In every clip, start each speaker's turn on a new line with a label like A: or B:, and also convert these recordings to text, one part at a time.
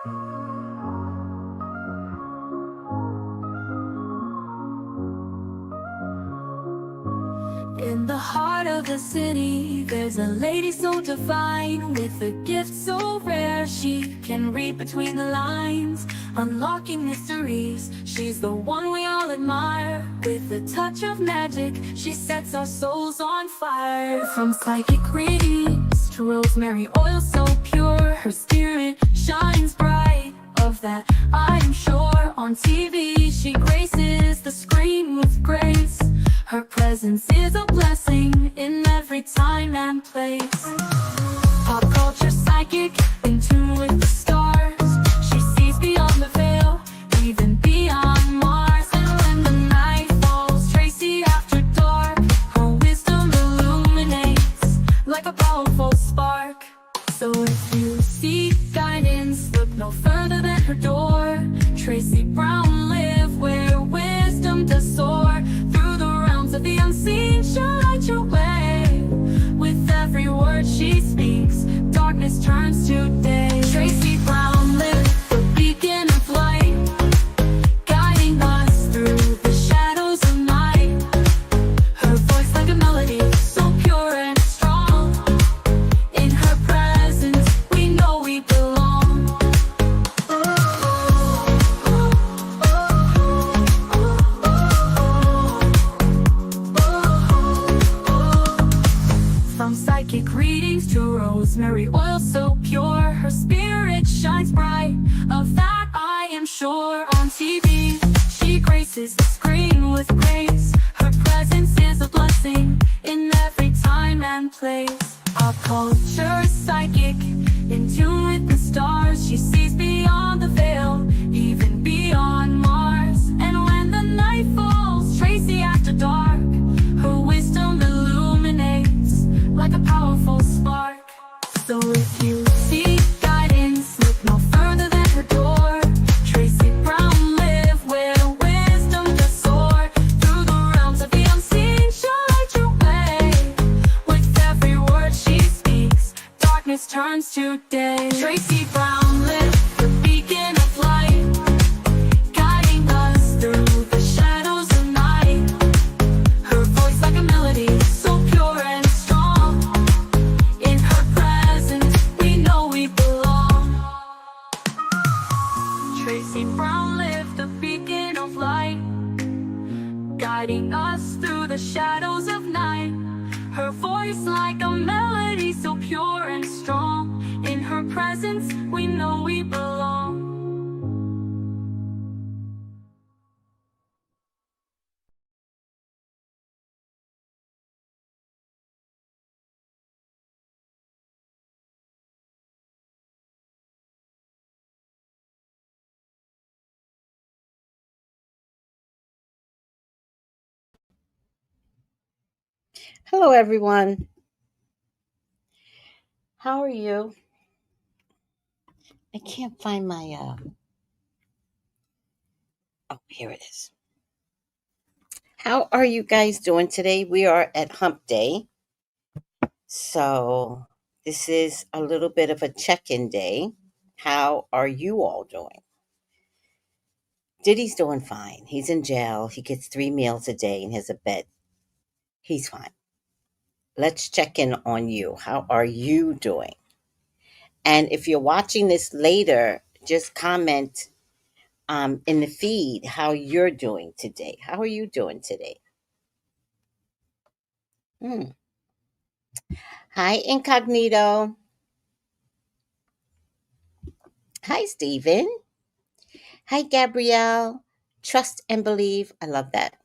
A: In the heart of the city, there's a lady so divine, with a gift so rare she can read between the lines, unlocking mysteries. She's the one we all admire. With a touch of magic, she sets our souls on fire. From psychic readings to rosemary oil so pure, her spirit shines bright. Of that I am sure. On TV she graces the screen with grace. Her presence is a blessing in every time and place. Pop culture psychic, in tune with the stars. She sees beyond the veil, even beyond Mars. And when the night falls, Tracy after dark, her wisdom illuminates like a powerful spark. So if you seek guidance, look no further than her door. Tracy Brown live where wisdom does soar. Through the realms of the unseen, she'll light your way. With every word she speaks, darkness turns to day. Tracy Brown live, the beacon of light, guiding us through the shadows of night. Her voice like a melody, so pure and strong. In her presence, we know we belong. From psychic readings to rosemary oil so pure, her spirit shines bright. Of that I am sure. On TV, she graces the screen with grace. Her presence is a blessing in every time and place. Pop culture psychic, in tune with the stars. She sees beyond the veil, even beyond Mars. And when the night falls, Tracy after dark, her wisdom illuminates like a powerful spark. So if you seek guidance, look no further than her door. Tracy Brown live where wisdom does soar. Through the realms of the unseen, she'll light your way. With every word she speaks, darkness turns to day. Tracy Brown live, the beacon of light, guiding us through the shadows of night. Her voice like a melody, so pure and strong. In her presence, we know we belong. Tracy Brown live, the beacon of light, guiding us through the shadows of night. Her voice like a melody, so pure and strong. In her presence, we know we belong.
B: Hello, everyone. How are you? I can't find my. Oh, here it is. How are you guys doing today? We are at Hump Day. So, this is a little bit of a check in day. How are you all doing? Diddy's doing fine. He's in jail. He gets 3 meals a day and has a bed. He's fine. Let's check in on you. How are you doing? And if you're watching this later, just comment in the feed how you're doing today. How are you doing today? Hmm. Hi, Incognito. Hi, Stephen. Hi, Gabrielle. Trust and believe. I love that.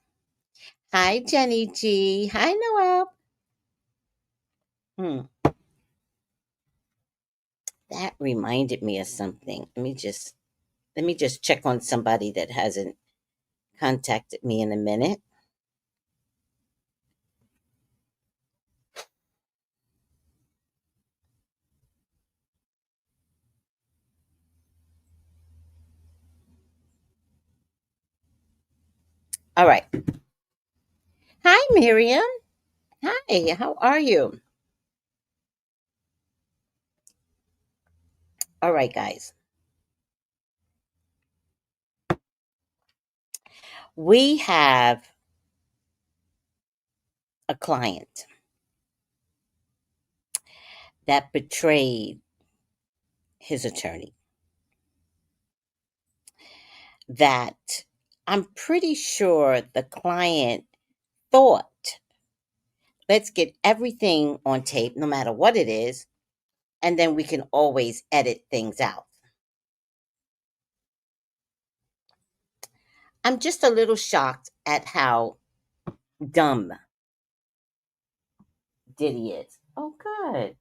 B: Hi, Jenny G. Hi, Noel. Hmm. That reminded me of something. Let me just check on somebody that hasn't contacted me in a minute. All right. Hi, Miriam. Hi, how are you? All right, guys. We have a client that betrayed his attorney, that I'm pretty sure the client thought, let's get everything on tape, no matter what it is, and then we can always edit things out. I'm just a little shocked at how dumb Diddy is. Oh, good.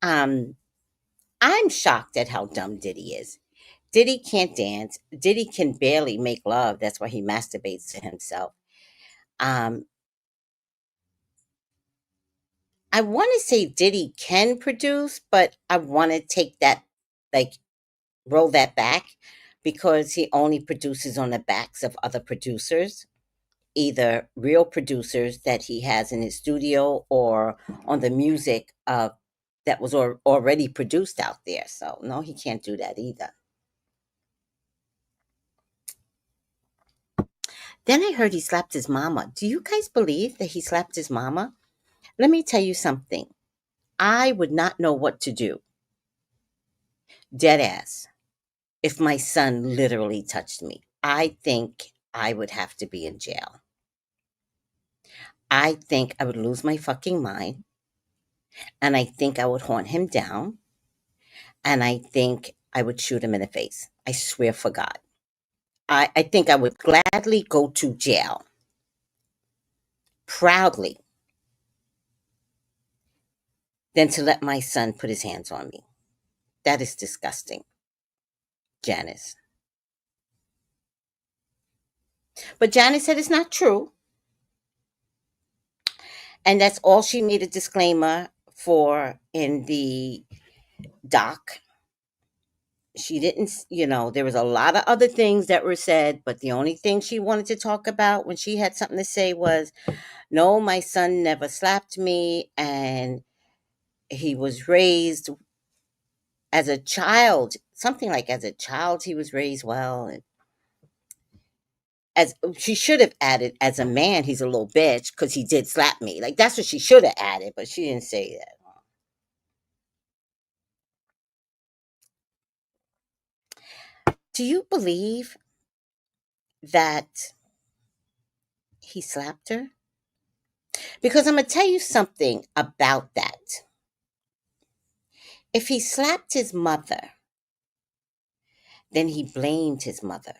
B: Um, I'm shocked at how dumb Diddy is. Diddy can't dance. Diddy can barely make love. That's why he masturbates to himself. Um, I want to say Diddy can produce, but I want to take that, like, roll that back, because he only produces on the backs of other producers, either real producers that he has in his studio or on the music that was already produced out there. So, no, he can't do that either. Then I heard he slapped his mama. Do you guys believe that he slapped his mama? Let me tell you something. I would not know what to do, dead ass, if my son literally touched me. I think I would have to be in jail. I think I would lose my fucking mind. And I think I would hunt him down. And I think I would shoot him in the face. I swear for God. I think I would gladly go to jail proudly than to let my son put his hands on me. That is disgusting, Janice. But Janice said it's not true. And that's all she made a disclaimer for in the doc. She didn't, there was a lot of other things that were said, but the only thing she wanted to talk about when she had something to say was, no, my son never slapped me, and he was raised as a child, something like as a child, he was raised well. And as she should have added, as a man, he's a little bitch because he did slap me. Like, that's what she should have added, but she didn't say that. Do you believe that he slapped her? Because I'm going to tell you something about that. If he slapped his mother, then he blamed his mother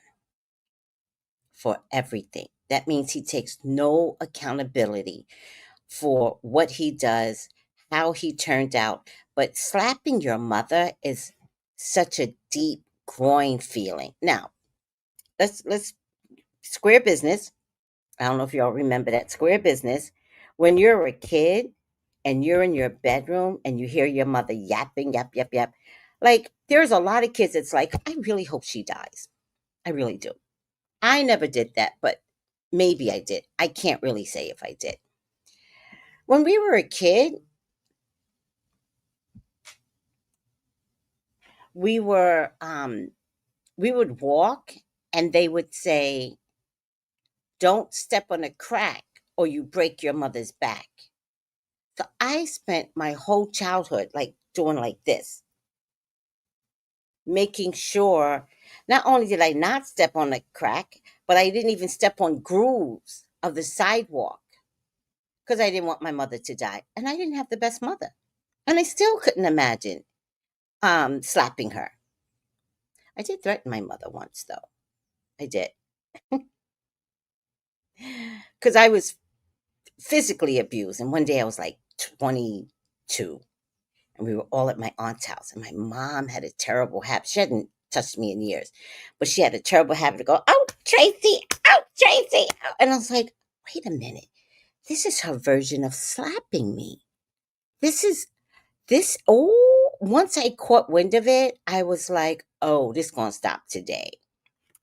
B: for everything. That means he takes no accountability for what he does, how he turned out. But slapping your mother is such a deep groin feeling. Now, let's square business. I don't know if y'all remember that square business. When you're a kid and you're in your bedroom and you hear your mother yapping, yap, yap, yap. Like, there's a lot of kids that's like, I really hope she dies. I really do. I never did that, but maybe I did. I can't really say if I did. When we were a kid, we were we would walk and they would say, don't step on a crack or you break your mother's back. So I spent my whole childhood like doing like this, making sure not only did I not step on a crack, but I didn't even step on grooves of the sidewalk because I didn't want my mother to die. And I didn't have the best mother. And I still couldn't imagine slapping her. I did threaten my mother once, though. I did. Because I was physically abused. And one day I was like 22, and we were all at my aunt's house. And my mom had a terrible habit. She hadn't touched me in years, but she had a terrible habit to go, oh, Tracy, oh, Tracy. Oh. And I was like, wait a minute. This is her version of slapping me. This is this oh, once I caught wind of it, I was like, "Oh, this going to stop today."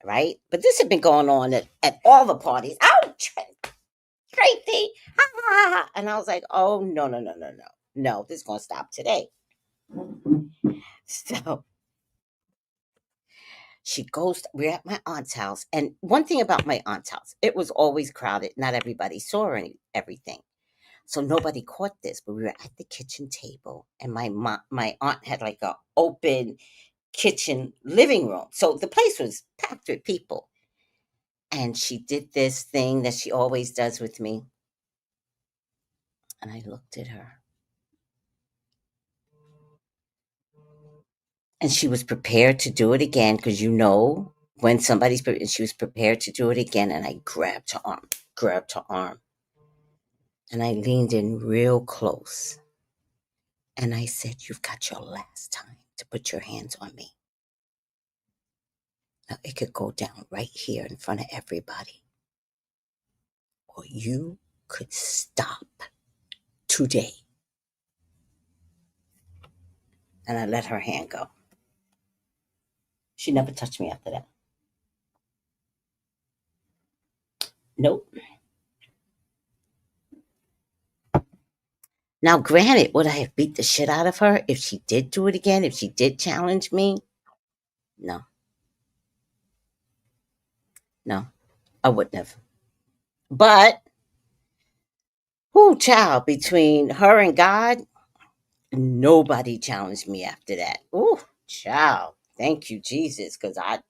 B: Right? But this had been going on at all the parties. Oh, Tracy. Ha, ha, ha. And I was like, "Oh, no, no, no, no, no. No, this is going to stop today." So she goes, we're at my aunt's house. And one thing about my aunt's house, it was always crowded. Not everybody saw everything. So nobody caught this, but we were at the kitchen table, and my aunt had like a open kitchen living room. So the place was packed with people. And she did this thing that she always does with me. And I looked at her. And she was prepared to do it again because when she was prepared to do it again. And I grabbed her arm. And I leaned in real close. And I said, "You've got your last time to put your hands on me. Now it could go down right here in front of everybody. Or you could stop today." And I let her hand go. She never touched me after that. Nope. Now, granted, would I have beat the shit out of her if she did do it again? If she did challenge me? No, no, I wouldn't have. But, whoo, child, between her and God, nobody challenged me after that. Ooh, child, thank you, Jesus, because I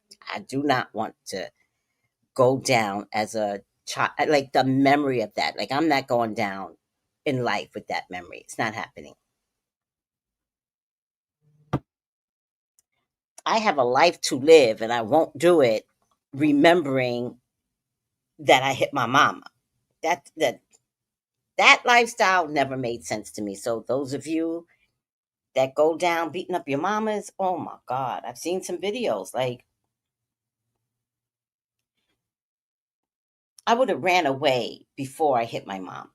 B: do not want to go down as a child, like the memory of that. Like, I'm not going down in life with that memory. It's not happening. I have a life to live, and I won't do it remembering that I hit my mama. That that that lifestyle never made sense to me. So those of you that go down beating up your mamas, oh my God, I've seen some videos. Like, I would have ran away before I hit my mom.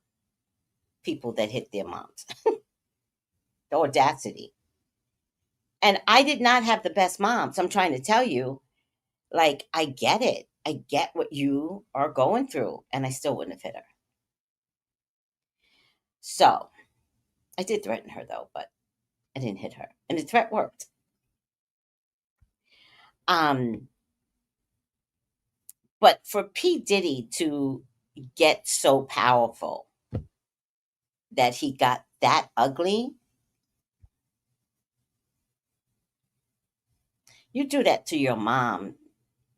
B: People that hit their moms, the audacity. And I did not have the best mom. So I'm trying to tell you, like, I get it. I get what you are going through, and I still wouldn't have hit her. So I did threaten her though, but I didn't hit her, and the threat worked. Um, but for P Diddy to get so powerful that he got that ugly, you do that to your mom.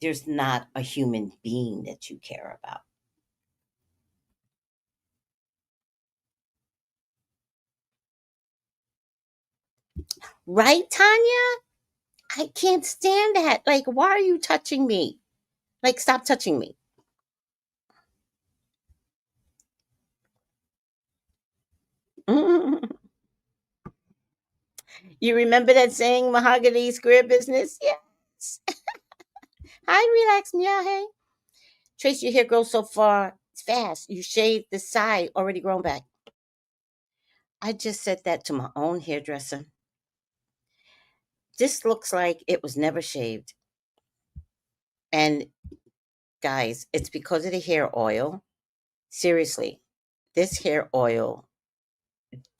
B: There's not a human being that you care about, right, Tanya? I can't stand that. Like, why are you touching me? Like, stop touching me. You remember that saying, mahogany square business? Yes. Hi, relax, meow, hey. Trace, your hair grows so far. It's fast. You shaved the side, already grown back. I just said that to my own hairdresser. This looks like it was never shaved. And guys, it's because of the hair oil. Seriously, this hair oil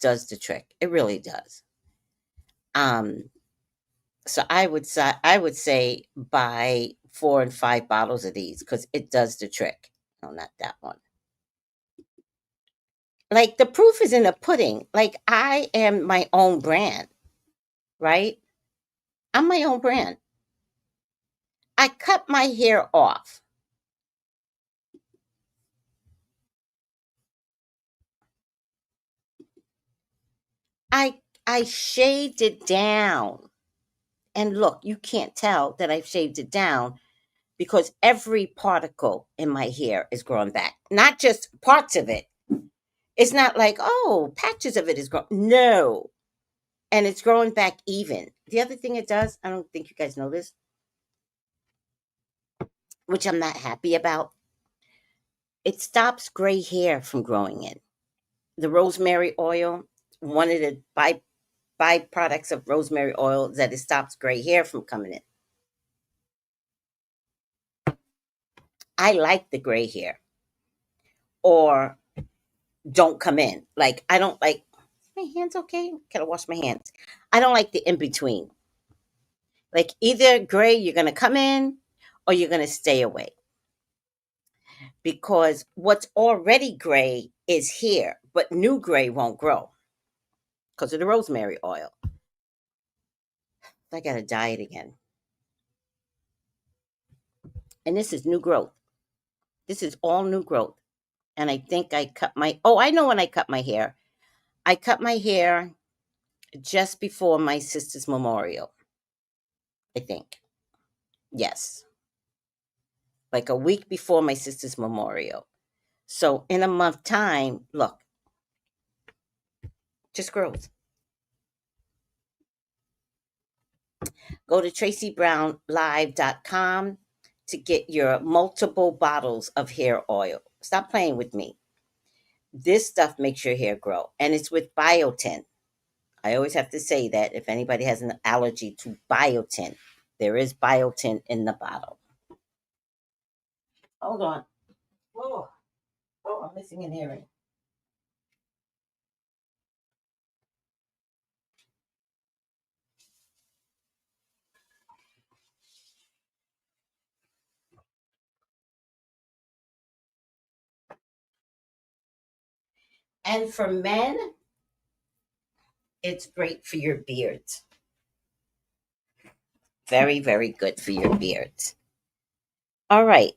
B: does the trick. It really does. Um, so I would say buy 4 and 5 bottles of these because it does the trick. No, not that one. Like, the proof is in the pudding. Like, I am my own brand, right? I'm my own brand. I cut my hair off. I shaved it down. And look, you can't tell that I've shaved it down because every particle in my hair is growing back, not just parts of it. It's not like, oh, patches of it is growing. No. And it's growing back even. The other thing it does, I don't think you guys know this, which I'm not happy about. It stops gray hair from growing in. The rosemary oil, one of the byproducts of rosemary oil is that it stops gray hair from coming in. I like the gray hair or don't come in. Like, I don't like, my hands okay? Gotta wash my hands. I don't like the in between. Like, either gray, you're gonna come in or you're gonna stay away. Because what's already gray is here, but new gray won't grow because of the rosemary oil. I gotta dye it again. And this is new growth. This is all new growth. And I think I cut my, oh, I know when I cut my hair. I cut my hair just before my sister's memorial, I think. Yes. Like a week before my sister's memorial. So in a month time, look, just grows. Go to traceybrownlive.com to get your multiple bottles of hair oil. Stop playing with me. This stuff makes your hair grow, and it's with biotin. I always have to say that if anybody has an allergy to biotin, there is biotin in the bottle. Hold on. Oh, oh, I'm missing an earring. And for men, it's great for your beards. Very, very good for your beards. All right.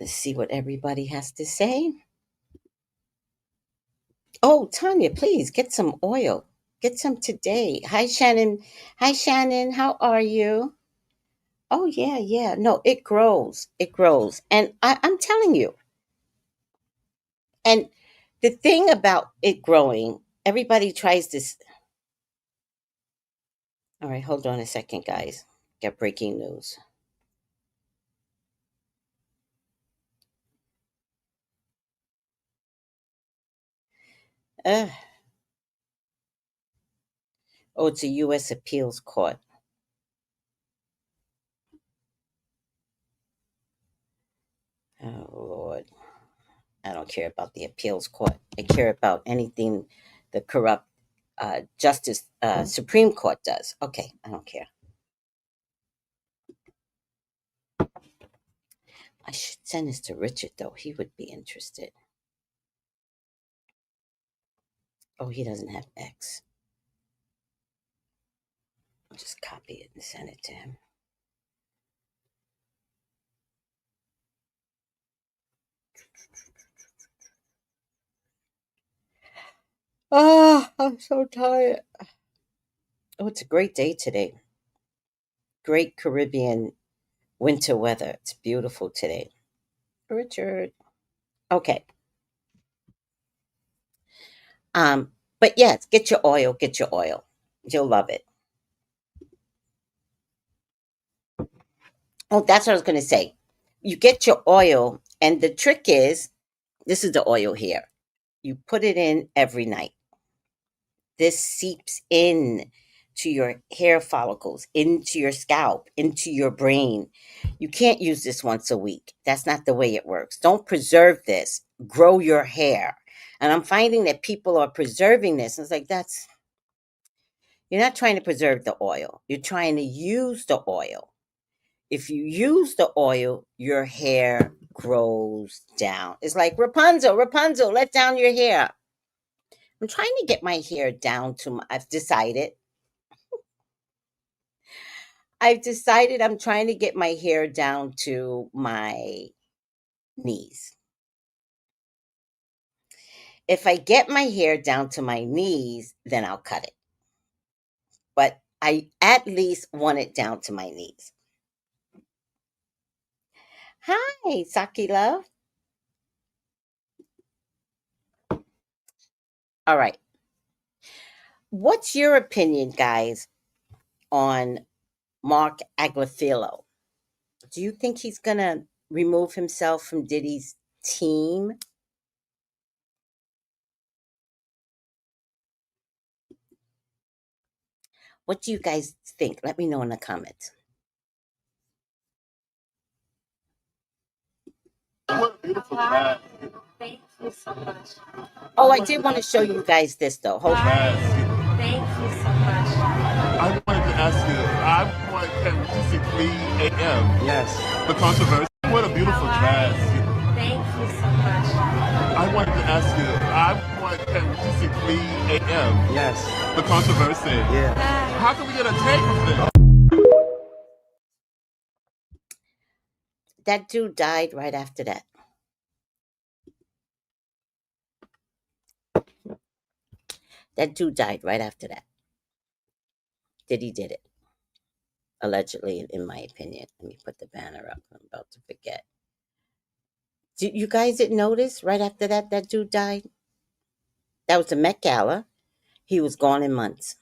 B: Let's see what everybody has to say. Oh, Tanya, please get some oil. Get some today. Hi, Shannon. Hi, Shannon. How are you? Oh, yeah, yeah. No, it grows. It grows. And I'm telling you. And the thing about it growing, everybody tries this. All right, hold on a second, guys. Got breaking news. Uh, oh, it's a U.S. appeals court. Oh, Lord. I don't care about the appeals court. I care about anything the corrupt Justice Supreme Court does. Okay, I don't care. I should send this to Richard, though. He would be interested. Oh, he doesn't have X. I'll just copy it and send it to him. Oh, I'm so tired. Oh, it's a great day today. Great Caribbean winter weather. It's beautiful today. Richard. Okay. But yes, get your oil, get your oil. You'll love it. Oh, that's what I was gonna say. You get your oil, and the trick is this is the oil here. You put it in every night. This seeps in to your hair follicles, into your scalp, into your brain. You can't use this once a week. That's not the way it works. Don't preserve this. Grow your hair. And I'm finding that people are preserving this. And it's like, that's, you're not trying to preserve the oil. You're trying to use the oil. If you use the oil, your hair grows down. It's like Rapunzel, Rapunzel, let down your hair. I'm trying to get my hair down to my, I've decided I'm trying to get my hair down to my knees. If I get my hair down to my knees, then I'll cut it. But I at least want it down to my knees. Hi, Saki love. All right. What's your opinion, guys, on Marc Agnifilo? Do you think he's gonna remove himself from Diddy's team? What do you guys think? Let me know in the comments.
A: What a beautiful dress. Thank you so much.
B: Oh, I did want to show you guys this though. Hold on.
A: Thank you so much.
C: I wanted to ask you, I want Kevin to see 3 a.m.
D: Yes.
C: The controversy. What a beautiful dress.
A: Thank you so much.
C: I wanted to ask you, I want Kevin to see 3 a.m.
D: Yes.
C: The controversy.
D: Yeah.
C: How can we get a tape of this?
B: That dude died right after that. That dude died right after that. Diddy did it. Allegedly, in my opinion. Let me put the banner up. I'm about to forget. You guys didn't notice right after that dude died? That was the Met Gala. He was gone in months.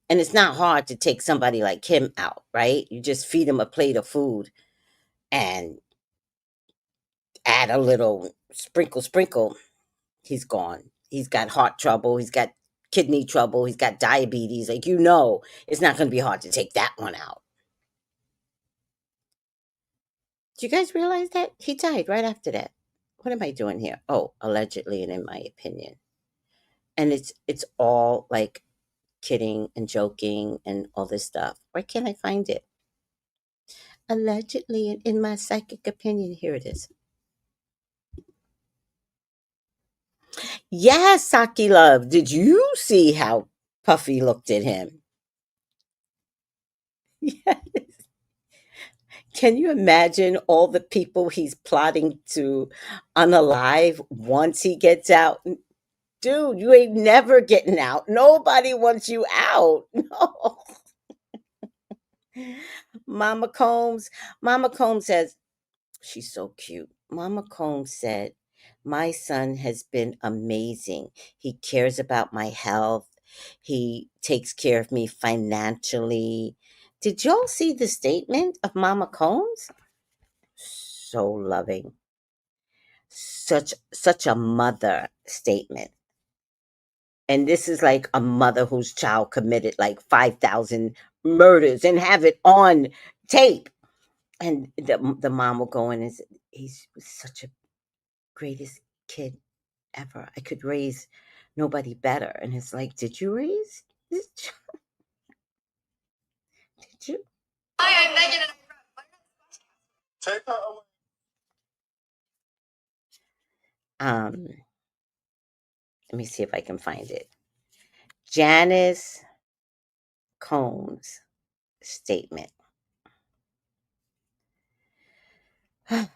B: And it's not hard to take somebody like him out, right? You just feed him a plate of food and add a little sprinkle. He's gone. He's got heart trouble. He's got kidney trouble. He's got diabetes. Like, it's not going to be hard to take that one out. Do you guys realize that? He died right after that. What am I doing here? Oh, allegedly and in my opinion. And it's all like kidding and joking and all this stuff. Why can't I find it? Allegedly and in my psychic opinion. Here it is. Yes, Saki Love. Did you see how Puffy looked at him? Yes. Can you imagine all the people he's plotting to unalive once he gets out? Dude, you ain't never getting out. Nobody wants you out. No. Mama Combs. Mama Combs says, she's so cute. Mama Combs said, my son has been amazing. He cares about my health. He takes care of me financially. Did y'all see the statement of Mama Combs? So loving. Such a mother statement. And this is like a mother whose child committed like 5,000 murders and have it on tape. And the mom will go in and say, he's such a greatest kid ever. I could raise nobody better. And it's like, did you raise this child? Did you?
A: Hi, I'm Megan.
C: Take her away.
B: Let me see if I can find it. Janice Combs statement. I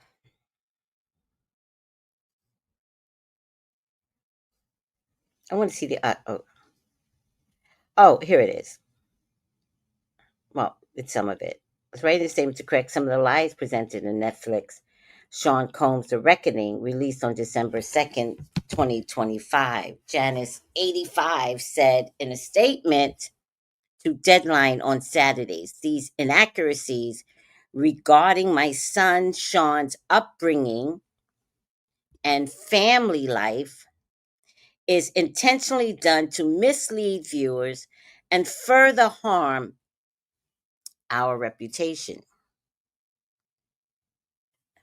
B: want to see the oh, here it is. Well, it's some of it. It's writing the statement to correct some of the lies presented in Netflix. Sean Combs' The Reckoning, released on December 2nd, 2025. Janice, 85, said in a statement to Deadline on Saturdays, these inaccuracies regarding my son Sean's upbringing and family life is intentionally done to mislead viewers and further harm our reputation.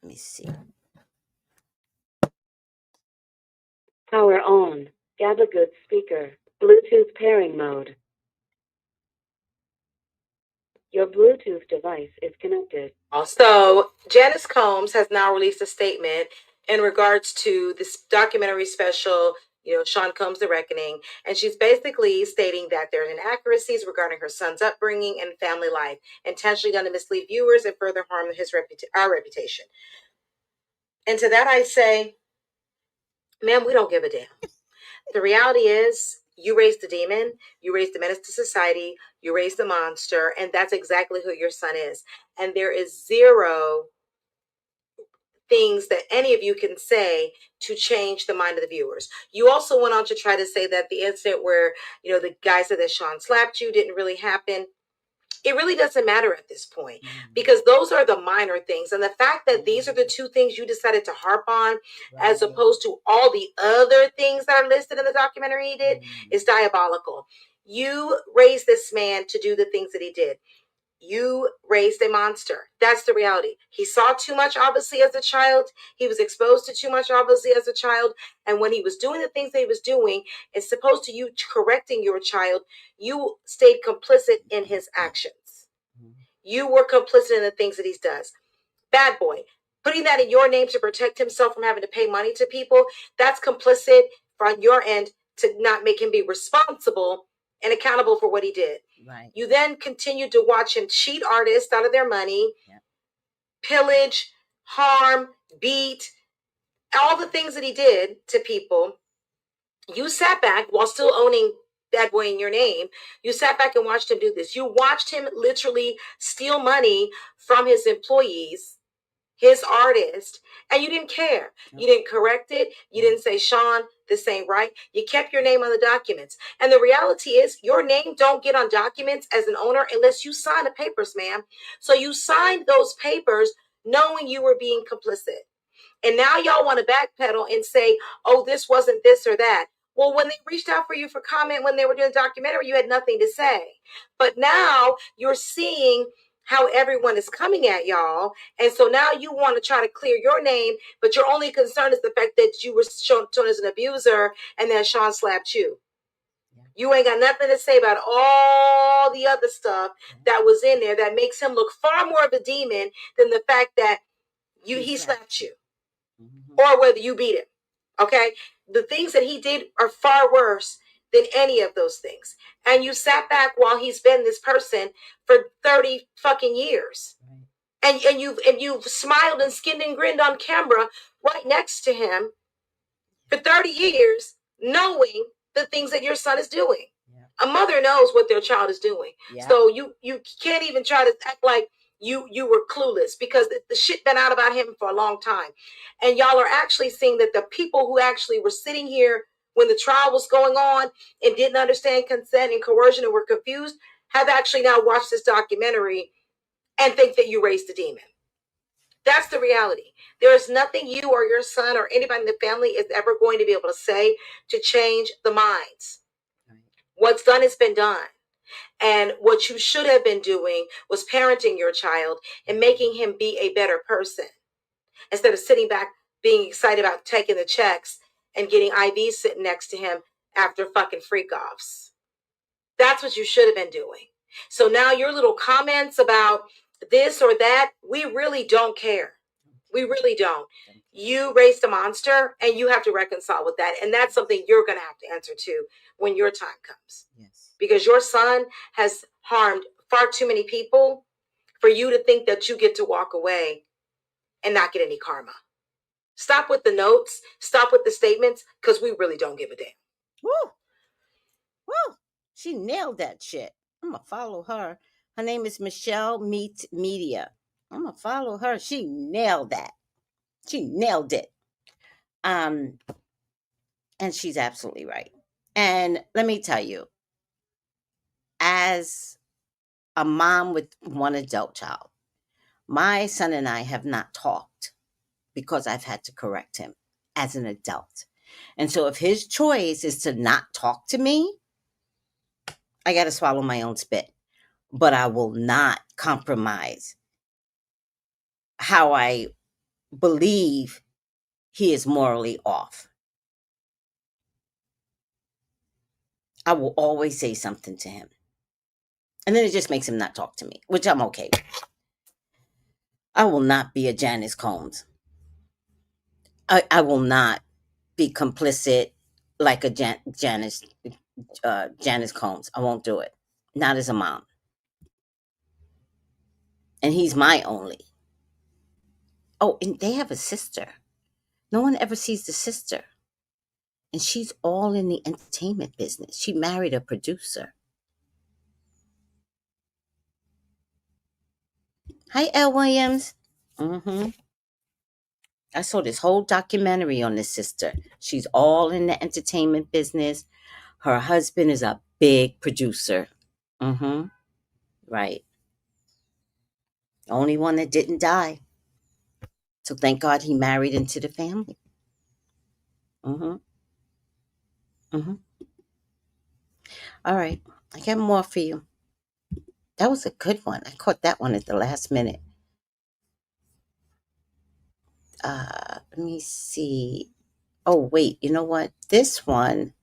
B: Let me see.
E: Power on. Gather good speaker. Bluetooth pairing mode. Your Bluetooth device is connected.
F: So Janice Combs has now released a statement in regards to this documentary special, Sean Combs' The Reckoning. And she's basically stating that there are inaccuracies regarding her son's upbringing and family life, intentionally done to mislead viewers and further harm our reputation. And to that I say, ma'am, we don't give a damn. The reality is, you raised the demon, you raised the menace to society, you raised the monster, and that's exactly who your son is. And there is zero things that any of you can say to change the mind of the viewers. You also went on to try to say that the incident where, the guy said that Sean slapped you didn't really happen. it really doesn't matter at this point, because those are the minor things. And the fact that these are the two things you decided to harp on, as opposed to all the other things that are listed in the documentary he did, is diabolical. You raised this man to do the things that he did. You raised a monster. That's the reality. He saw too much, obviously, as a child. He was exposed to too much, obviously, as a child. And when he was doing the things that he was doing, as opposed to you correcting your child, you stayed complicit in his actions. You were complicit in the things that he does. Bad boy. Putting that in your name to protect himself from having to pay money to people, that's complicit from your end to not make him be responsible and accountable for what he did.
B: Right.
F: You then continue to watch him cheat artists out of their money, pillage, harm, beat, all the things that he did to people. You sat back while still owning Bad Boy in your name. You sat back and watched him do this. You watched him literally steal money from his employees, his artist, and you didn't care. You didn't correct it. You didn't say, Sean, this ain't right. You kept your name on the documents. And the reality is your name don't get on documents as an owner unless you sign the papers, ma'am. So you signed those papers knowing you were being complicit. And now y'all want to backpedal and say, oh, this wasn't this or that. Well, when they reached out for you for comment when they were doing the documentary, you had nothing to say. But now you're seeing how everyone is coming at y'all. And so now you want to try to clear your name, but your only concern is the fact that you were shown as an abuser and then Sean slapped you. You ain't got nothing to say about all the other stuff that was in there that makes him look far more of a demon than the fact that he slapped you. Or whether you beat him. Okay? The things that he did are far worse than any of those things. And you sat back while he's been this person for 30 fucking years. And you've smiled and skinned and grinned on camera right next to him for 30 years, knowing the things that your son is doing. A mother knows what their child is doing. So you can't even try to act like you were clueless, because the shit been out about him for a long time. And y'all are actually seeing that the people who actually were sitting here when the trial was going on and didn't understand consent and coercion and were confused have actually now watched this documentary and think that you raised the demon. That's the reality. There is nothing you or your son or anybody in the family is ever going to be able to say to change the minds. What's done has been done. And what you should have been doing was parenting your child and making him be a better person, instead of sitting back being excited about taking the checks and getting IVs sitting next to him after fucking freak offs. That's what you should have been doing. So now your little comments about this or that, we really don't care. We really don't. You raised a monster and you have to reconcile with that. And that's something you're going to have to answer to when your time comes. Yes. Because your son has harmed far too many people for you to think that you get to walk away and not get any karma. Stop with the notes. Stop with the statements, because we really don't give a damn.
B: Woo! Woo! She nailed that shit. I'm going to follow her. Her name is Michelle Meets Media. I'm going to follow her. She nailed that. She nailed it. And she's absolutely right. And let me tell you, as a mom with one adult child, my son and I have not talked because I've had to correct him as an adult. And so if his choice is to not talk to me, I got to swallow my own spit. But I will not compromise how I believe he is morally off. I will always say something to him. And then it just makes him not talk to me, which I'm okay with. I will not be a Janice Combs. I will not be complicit like a Janice Combs. I won't do it. Not as a mom. And he's my only. Oh, and they have a sister. No one ever sees the sister. And she's all in the entertainment business. She married a producer. Hi, Elle Williams. I saw this whole documentary on this sister. She's all in the entertainment business. Her husband is a big producer. Right. Only one that didn't die. So thank God he married into the family. Mm-hmm. Mm-hmm. All right. I got more for you. That was a good one. I caught that one at the last minute. Let me see. Oh, wait. You know what? This one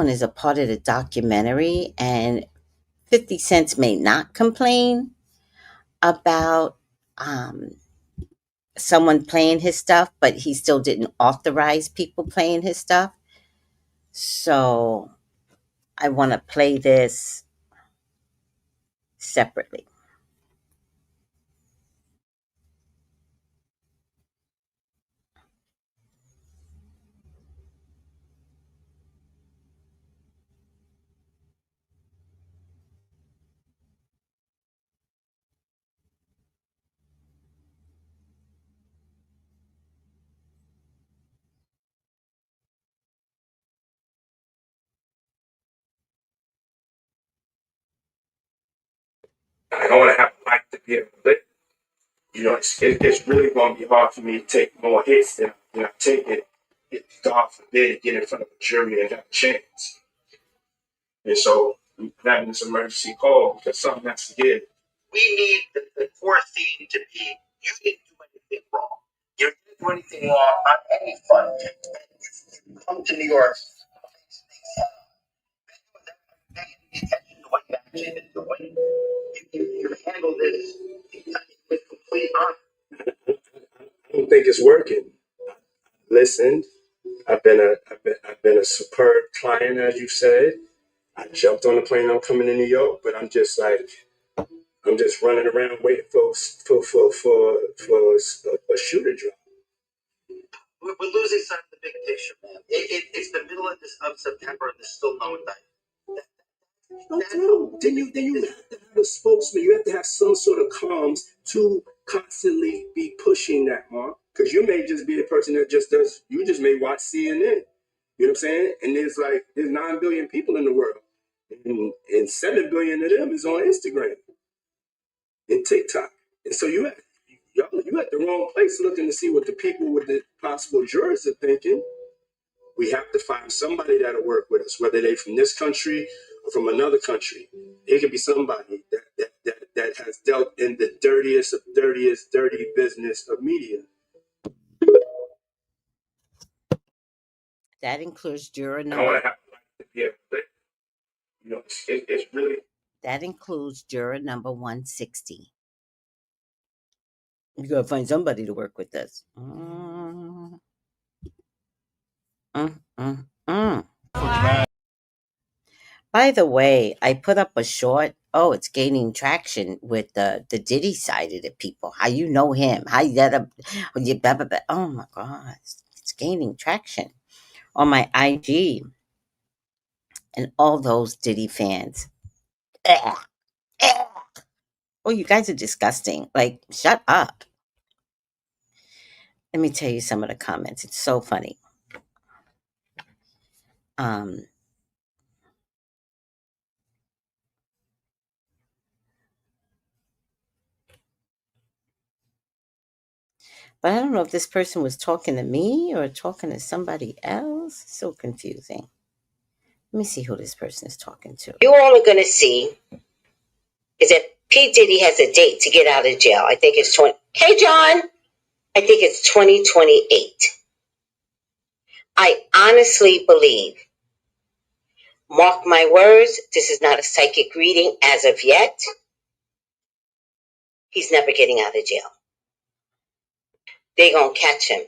B: is a part of the documentary, and 50 Cent may not complain about um, someone playing his stuff, but he still didn't authorize people playing his stuff. So I want to play this separately.
D: I don't want to have a life to be able to live. It's really going to be hard for me to take more hits than I take it. God forbid, get in front of a jury and have a chance. And so I'm having this emergency call because something has to give. We need the core theme to be: you didn't do anything wrong. You didn't do anything wrong on any front. You come to New York, pay any attention to what you actually been doing. You handle this with complete honor. I don't think it's working. Listened. I've been a superb client, as you said. I jumped on the plane. I'm coming to New York, but I'm just running around waiting for a shooter drop. We're losing sight of the big picture, man. It's the middle of September, and there's still no indictment. No. Then you have to have a spokesman. You have to have some sort of comms to constantly be pushing that, Mark. Because you may just be the person that just does. You just may watch CNN. You know what I'm saying? And there's 9 billion people in the world, and 7 billion of them is on Instagram and TikTok. And so you at the wrong place looking to see what the people with the possible jurors are thinking. We have to find somebody that'll work with us, whether they from this country or from another country. It could be somebody that has dealt in the dirtiest of dirtiest, dirty business of media.
B: That includes juror
D: I don't want
B: number.
D: to have to be it's really.
B: That includes juror number 160. You gotta find somebody to work with us. Mm, mm, mm. By the way, I put up a short. Oh, it's gaining traction with the Diddy side of the people. How you know him? How you that? Oh my God, it's gaining traction on my IG and all those Diddy fans. Ugh, ugh. Oh, you guys are disgusting. Like, shut up. Let me tell you some of the comments. It's so funny. Um, but I don't know if this person was talking to me or talking to somebody else. So confusing. Let me see who this person is talking to. You all are going to see is that P. Diddy has a date to get out of jail. I think it's 20. Hey, John. I think it's 2028. I honestly believe, mark my words, this is not a psychic reading as of yet. He's never getting out of jail. They're going to catch him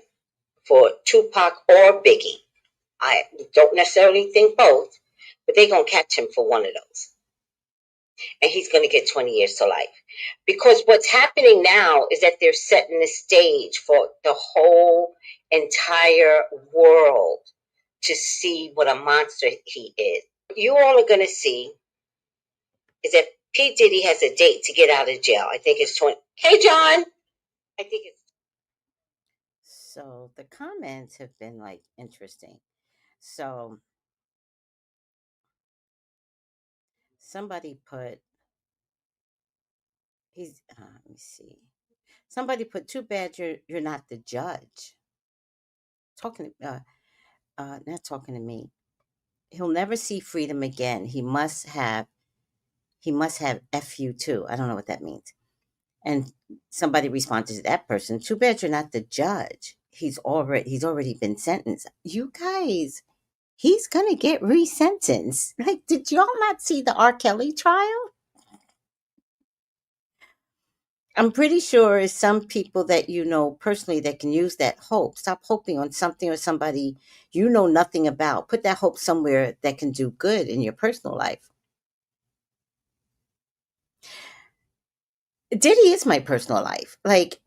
B: for Tupac or Biggie. I don't necessarily think both, but they're going to catch him for one of those. And he's going to get 20 years to life. Because what's happening now is that they're setting the stage for the whole entire world to see what a monster he is. What you all are going to see is that P. Diddy has a date to get out of jail. I think it's 20. Hey, John. I think it's. So the comments have been like interesting. So somebody put Let me see. Somebody put, too bad you're not the judge. Not talking to me. He'll never see freedom again. He must have FU too. I don't know what that means. And somebody responded to that person, too bad you're not the judge. He's already been sentenced. You guys, he's gonna get resentenced. Like, did y'all not see the R. Kelly trial? I'm pretty sure it's some people that you know personally that can use that hope. Stop hoping on something or somebody you know nothing about. Put that hope somewhere that can do good in your personal life. Diddy is my personal life. Like,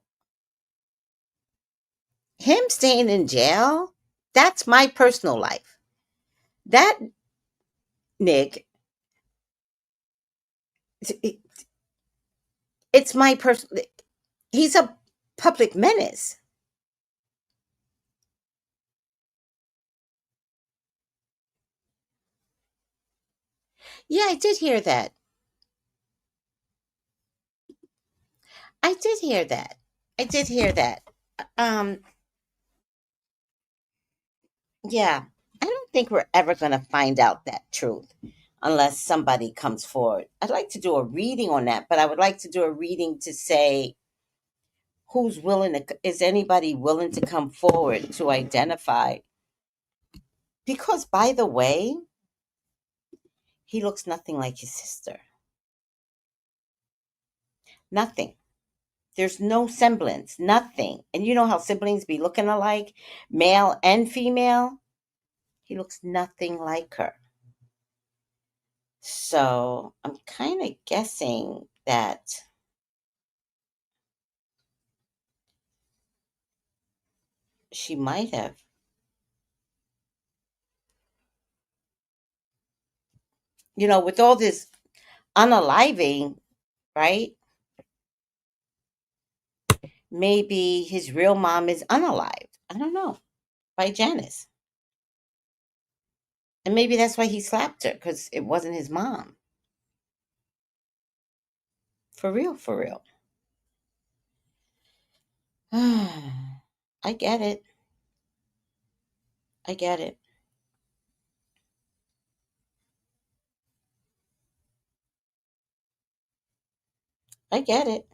B: him staying in jail, that's my personal life. That Nick, it's my personal. He's a public menace. Yeah, I did hear that. I did hear that. I did hear that. Um, yeah, I don't think we're ever going to find out that truth unless somebody comes forward. I'd like to do a reading on that, but I would like to do a reading to say is anybody willing to come forward to identify? Because, by the way, he looks nothing like his sister. Nothing. There's no semblance, nothing. And you know how siblings be looking alike, male and female? He looks nothing like her. So I'm kind of guessing that she might have. You know, with all this unaliving, right? Maybe his real mom is unalived. I don't know. By Janice. And maybe that's why he slapped her, because it wasn't his mom. For real, for real. I get it. I get it. I get it.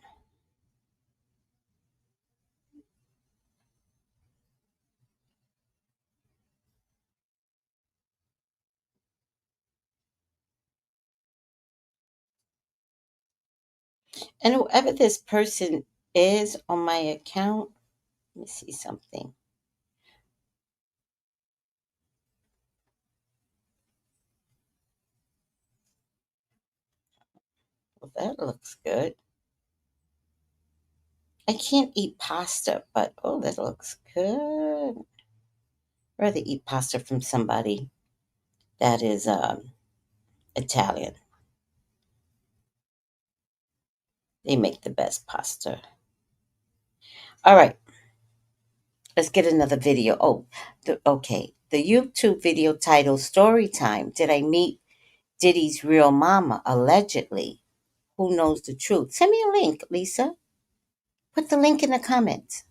B: And whoever this person is on my account, let me see something. Well, that looks good. I can't eat pasta, but oh, that looks good. I'd rather eat pasta from somebody that is Italian. They make the best pasta. All right. Let's get another video. Okay. The YouTube video titled Story Time. Did I meet Diddy's real mama? Allegedly. Who knows the truth? Send me a link, Lisa. Put the link in the comments.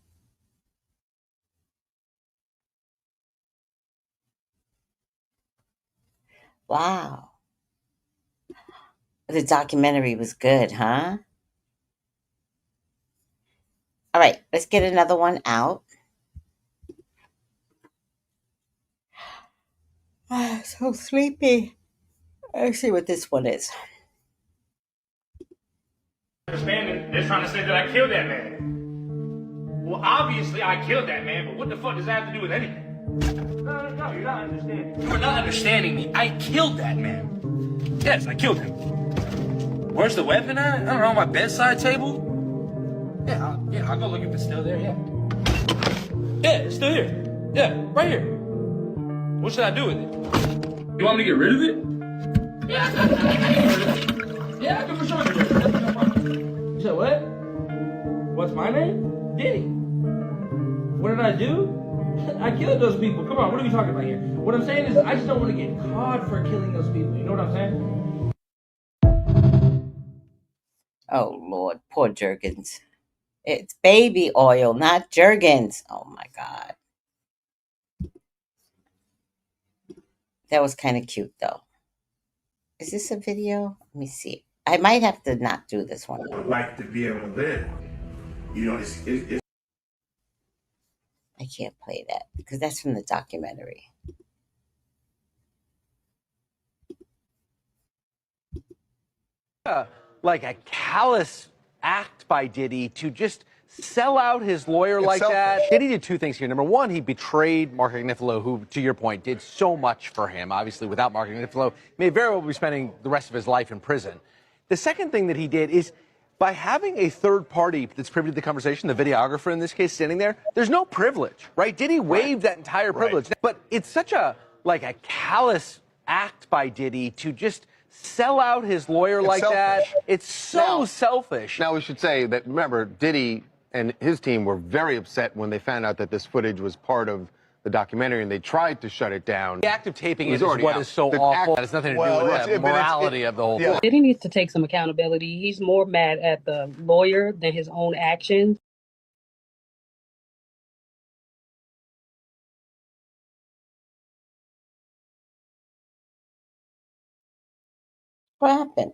B: Wow. The documentary was good, huh? All right. Let's get another one out. So sleepy. Let's see what this one is.
G: Understanding, they're trying to say that I killed that man. Well, obviously I killed that man, but what the fuck does that have to do with anything? No, you're not understanding. You are not understanding me. I killed that man. Yes, I killed him. Where's the weapon at? I don't know, on my bedside table? Yeah, I'll go look if it's still there, yeah. Yeah, it's still here. Yeah, right here. What should I do with it? You want me to get rid of it? Yeah, I can get rid of it. Yeah, I can for sure get rid of it. No problem. You said what? What's my name? Diddy. What did I do? I killed those people. Come on, what are we talking about here? What I'm saying is I just don't want to get caught for killing those people. You know what I'm saying?
B: Oh, Lord. Poor Jergens. It's baby oil, not Jergens. Oh, my God. That was kind of cute, though. Is this a video? Let me see. I might have to not do this one.
C: I would like to be able to live. You know, it's
B: I can't play that because that's from the documentary.
H: Like a callous act by Diddy to just sell out his lawyer like that. Diddy did two things here. Number one, he betrayed Marc Agnifilo, who, to your point, did so much for him. Obviously, without Marc Agnifilo, he may very well be spending the rest of his life in prison. The second thing that he did is by having a third party that's privy to the conversation, the videographer in this case standing there, there's no privilege, right? Diddy waived that entire privilege. But it's such a callous act by Diddy to just sell out his lawyer like that. It's so selfish.
I: Now, we should say that, remember, Diddy and his team were very upset when they found out that this footage was part of the documentary, and they tried to shut it down.
H: The act of taping it is what is so awful. It has nothing to do with the morality of the whole thing.
E: Diddy needs to take some accountability. He's more mad at the lawyer than his own actions.
B: What happened?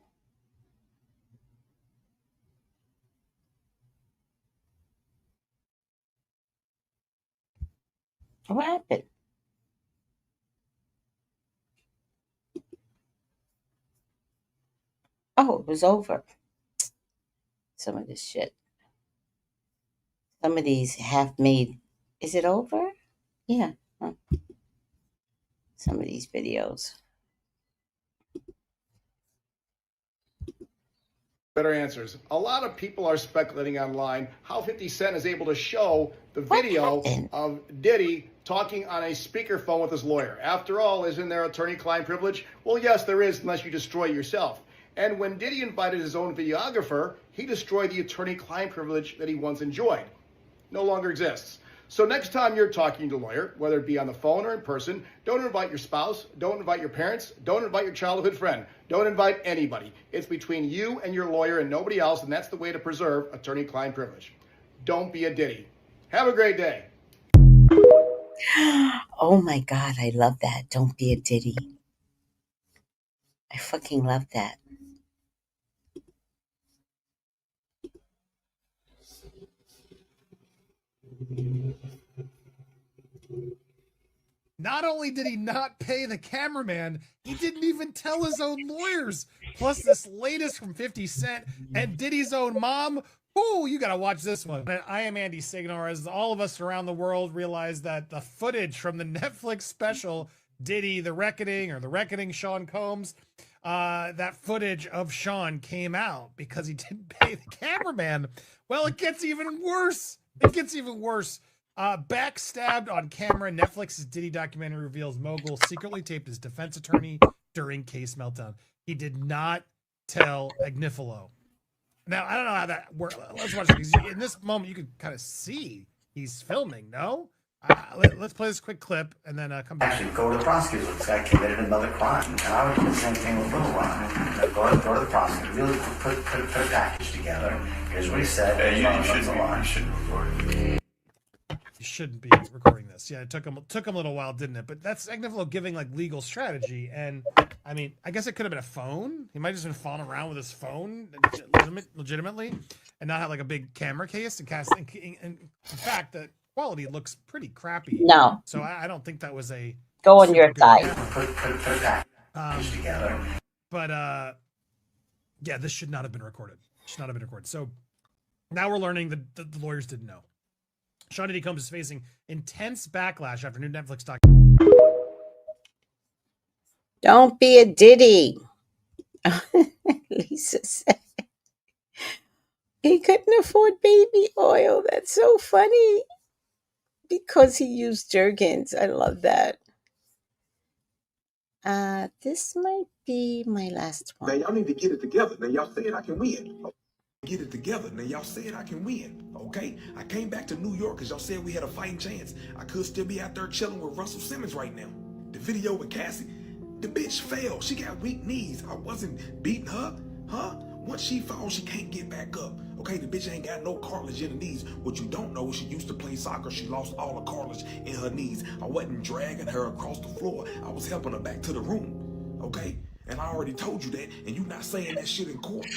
B: What happened? Oh, it was over. Some of this shit. Some of these half-made. Is it over? Yeah. Huh. Some of these videos.
J: Better answers. A lot of people are speculating online how 50 Cent is able to show the video of Diddy talking on a speakerphone with his lawyer. After all, isn't there attorney-client privilege? Well, yes, there is, unless you destroy it yourself. And when Diddy invited his own videographer, he destroyed the attorney-client privilege that he once enjoyed. No longer exists. So next time you're talking to a lawyer, whether it be on the phone or in person, don't invite your spouse, don't invite your parents, don't invite your childhood friend, don't invite anybody. It's between you and your lawyer and nobody else, and that's the way to preserve attorney-client privilege. Don't be a Diddy. Have a great day.
B: Oh my God, I love that. Don't be a Diddy. I fucking love that.
K: Not only did he not pay the cameraman, he didn't even tell his own lawyers. Plus this latest from 50 Cent and Diddy's own mom. Ooh, you gotta watch this one. I am Andy Signor, as all of us around the world realize that the footage from the Netflix special, Diddy, The Reckoning, or The Reckoning, Sean Combs, that footage of Sean came out because he didn't pay the cameraman. Well, it gets even worse. It gets even worse. Backstabbed on camera, Netflix's Diddy documentary reveals Mogul secretly taped his defense attorney during case meltdown. He did not tell Agnifilo. Now, I don't know how that works. Let's watch it. In this moment, you can kind of see he's filming, no? Let's play this quick clip and then come back.
L: Actually, go to the prosecutor. This guy committed another crime. And I would do the same thing with Little Ron. Go to the prosecutor. Really put a package together. Here's what he said. You shouldn't record it.
K: You shouldn't be recording this. Yeah, it took him a little while, didn't it? But that's Agnifilo giving like legal strategy. And I mean, I guess it could have been a phone. He might have just been falling around with his phone legitimately and not have like a big camera case and in fact, the quality looks pretty crappy.
B: No.
K: So I don't think that was a
B: go on your side.
K: But yeah, this should not have been recorded. Should not have been recorded. So now we're learning that the lawyers didn't know. Sean Diddy Combs is facing intense backlash after new Netflix documentary.
B: Don't be a Diddy. Lisa said he couldn't afford baby oil. That's so funny. Because he used Jergens. I love that. This might be my last one.
M: Now y'all need to get it together. Now y'all said I can win. Get it together. Now y'all said I can win. Okay? I came back to New York because y'all said we had a fighting chance. I could still be out there chilling with Russell Simmons right now. The video with Cassie, the bitch fell. She got weak knees. I wasn't beating her. Huh? Once she falls, she can't get back up. Okay, the bitch ain't got no cartilage in her knees. What you don't know is she used to play soccer. She lost all the cartilage in her knees. I wasn't dragging her across the floor. I was helping her back to the room. Okay? And I already told you that, and you not saying that shit in court.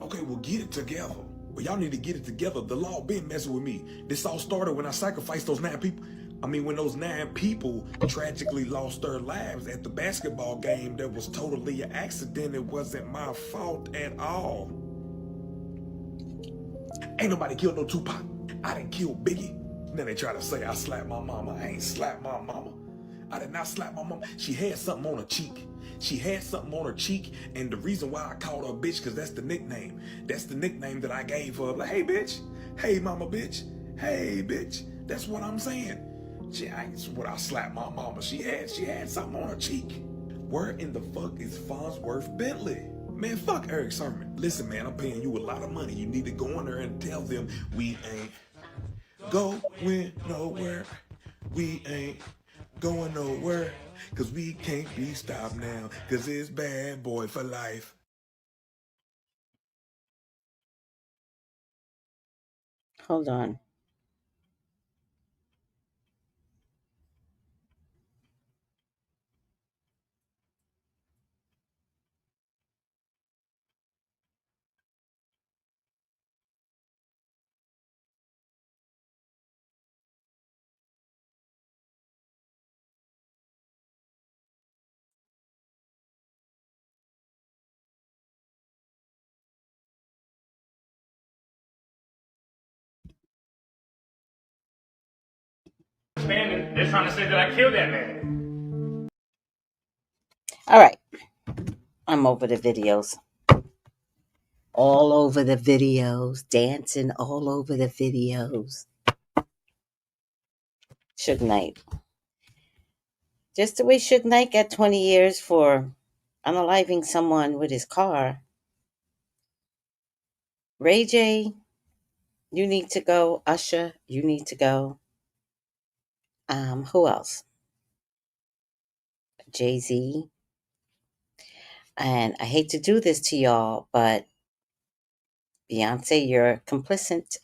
M: Okay, well, get it together. Well, y'all need to get it together. The law been messing with me. This all started when I sacrificed those 9 people. I mean, when those 9 people tragically lost their lives at the basketball game that was totally an accident. It wasn't my fault at all. Ain't nobody killed no Tupac. I didn't kill Biggie. Then they try to say I slapped my mama. I ain't slapped my mama. I did not slap my mama. She had something on her cheek. She had something on her cheek, and the reason why I called her a bitch, because that's the nickname. That's the nickname that I gave her. Like, hey, bitch. Hey, mama, bitch. Hey, bitch. That's what I'm saying. She ain't what I slapped my mama. She had something on her cheek. Where in the fuck is Farnsworth Bentley? Man, fuck Eric Sermon. Listen, man, I'm paying you a lot of money. You need to go in there and tell them we ain't going nowhere. We ain't going nowhere. Cause we can't be stopped now. Cause it's bad boy for life.
B: Hold on.
G: Man, they're trying to say that I killed that man.
B: All right. I'm over the videos. All over the videos. Dancing all over the videos. Suge Knight. Just the way Suge Knight got 20 years for unaliving someone with his car. Ray J, you need to go. Usher, you need to go. Who else? Jay-Z. And I hate to do this to y'all, but Beyonce, you're complicit.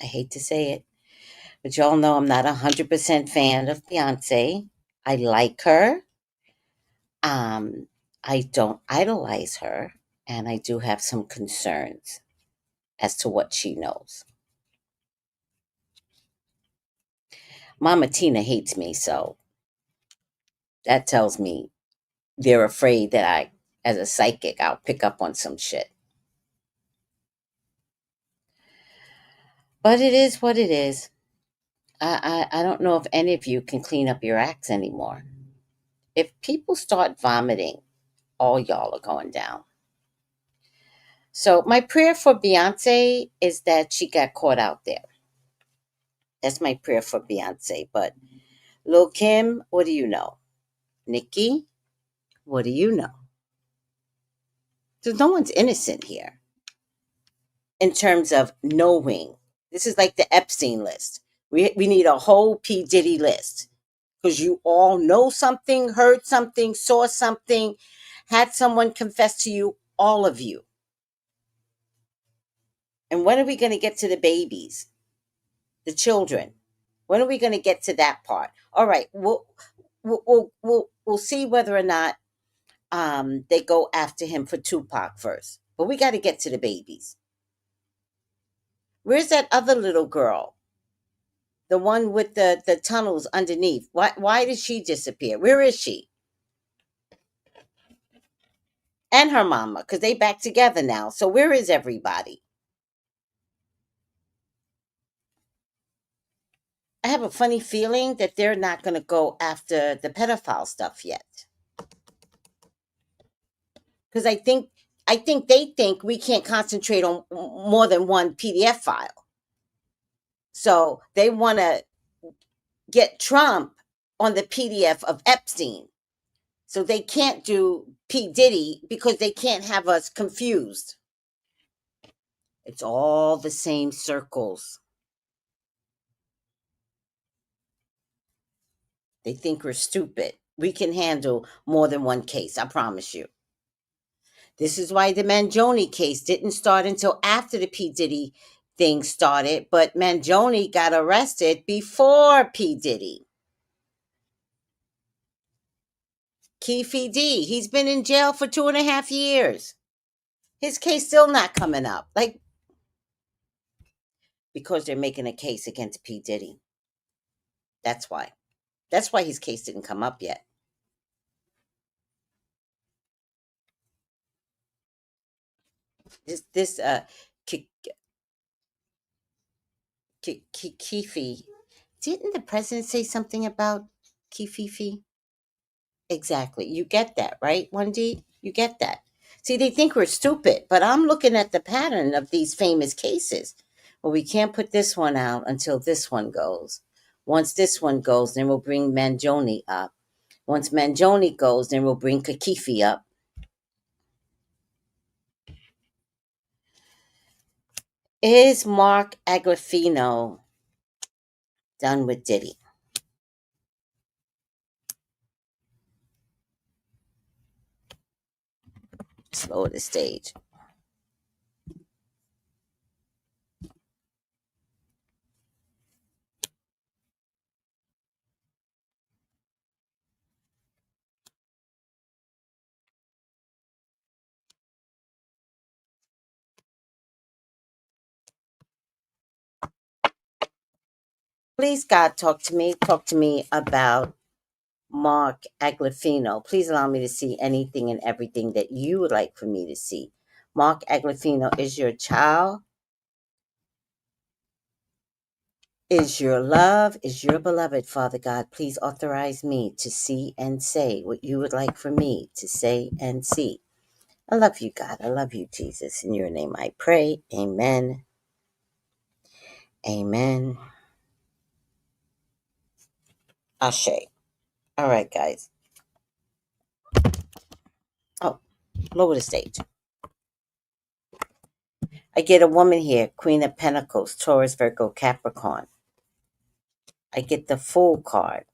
B: I hate to say it. But y'all know I'm not 100% fan of Beyonce. I like her. I don't idolize her. And I do have some concerns as to what she knows. Mama Tina hates me, so that tells me they're afraid that I, as a psychic, I'll pick up on some shit. But it is what it is. I don't know if any of you can clean up your acts anymore. If people start vomiting, all y'all are going down. So my prayer for Beyonce is that she got caught out there. That's my prayer for Beyonce. But Lil' Kim, what do you know? Nicki, what do you know? So no one's innocent here in terms of knowing. This is like the Epstein list. We need a whole P. Diddy list because you all know something, heard something, saw something, had someone confess to you, all of you. And when are we going to get to the babies, the children? When are we going to get to that part? All right, we'll see whether or not they go after him for Tupac first. But we got to get to the babies. Where's that other little girl? The one with the tunnels underneath. Why did she disappear? Where is she? And her mama, because they back together now. So where is everybody? I have a funny feeling that they're not going to go after the pedophile stuff yet. Because I think they think we can't concentrate on more than one PDF file. So they want to get Trump on the PDF of Epstein. So they can't do P. Diddy because they can't have us confused. It's all the same circles. They think we're stupid. We can handle more than one case, I promise you. This is why the Mangione case didn't start until after the P. Diddy thing started, but Mangione got arrested before P. Diddy. Keefe D, he's been in jail for 2.5 years. His case still not coming up. Like, because they're making a case against P. Diddy. That's why. That's why his case didn't come up yet. This Keefe, didn't the president say something about Keefe? Exactly. You get that, right, 1D? You get that. See, they think we're stupid, but I'm looking at the pattern of these famous cases. Well, we can't put this one out until this one goes. Once this one goes, then we'll bring Mangione up. Once Mangione goes, then we'll bring Keefe up. Is Marc Agnifio done with Diddy? Slow the stage. Please, God, talk to me. Talk to me about Marc Agnifio. Please allow me to see anything and everything that you would like for me to see. Marc Agnifio is your child, is your love, is your beloved. Father God, please authorize me to see and say what you would like for me to say and see. I love you, God. I love you, Jesus. In your name I pray. Amen. Amen. Ashe. All right, guys. Oh, lower the stage. I get a woman here, Queen of Pentacles, Taurus, Virgo, Capricorn. I get the Fool card.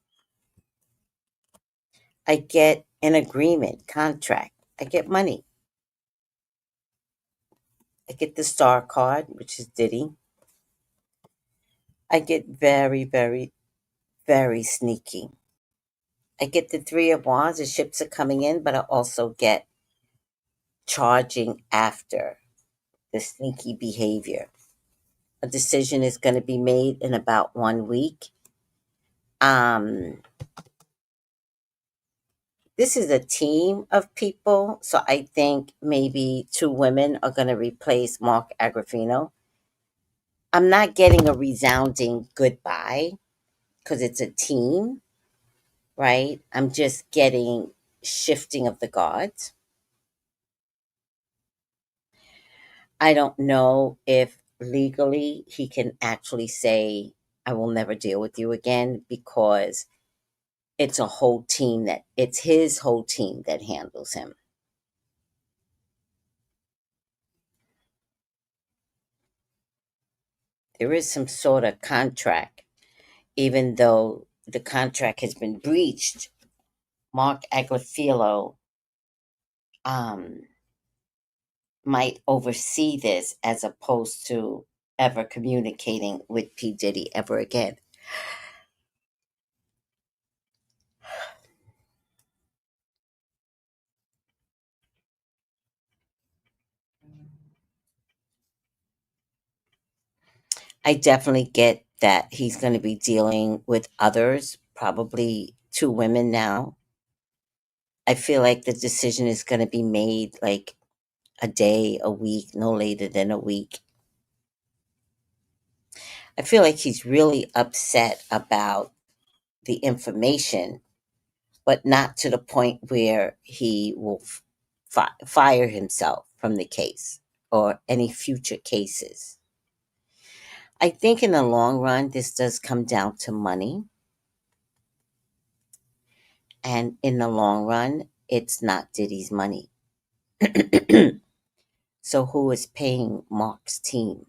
B: I get an agreement, contract. I get money. I get the Star card, which is Diddy. I get very, very, very sneaky. I get the Three of Wands. The ships are coming in, but I also get charging after the sneaky behavior. A decision is going to be made in about 1 week. This is a team of people, so I think maybe 2 women are going to replace Marc Agnifio. I'm not getting a resounding goodbye because it's a team, right? I'm just getting shifting of the guards. I don't know if legally he can actually say, I will never deal with you again, because it's a whole team it's his whole team that handles him. There is some sort of contract, even though the contract has been breached. Marc Agnifilo might oversee this as opposed to ever communicating with P. Diddy ever again. I definitely get that he's going to be dealing with others, probably 2 women now. I feel like the decision is going to be made like a day, a week, no later than a week. I feel like he's really upset about the information, but not to the point where he will fire himself from the case or any future cases. I think in the long run, this does come down to money. And in the long run, it's not Diddy's money. So who is paying Marc's team?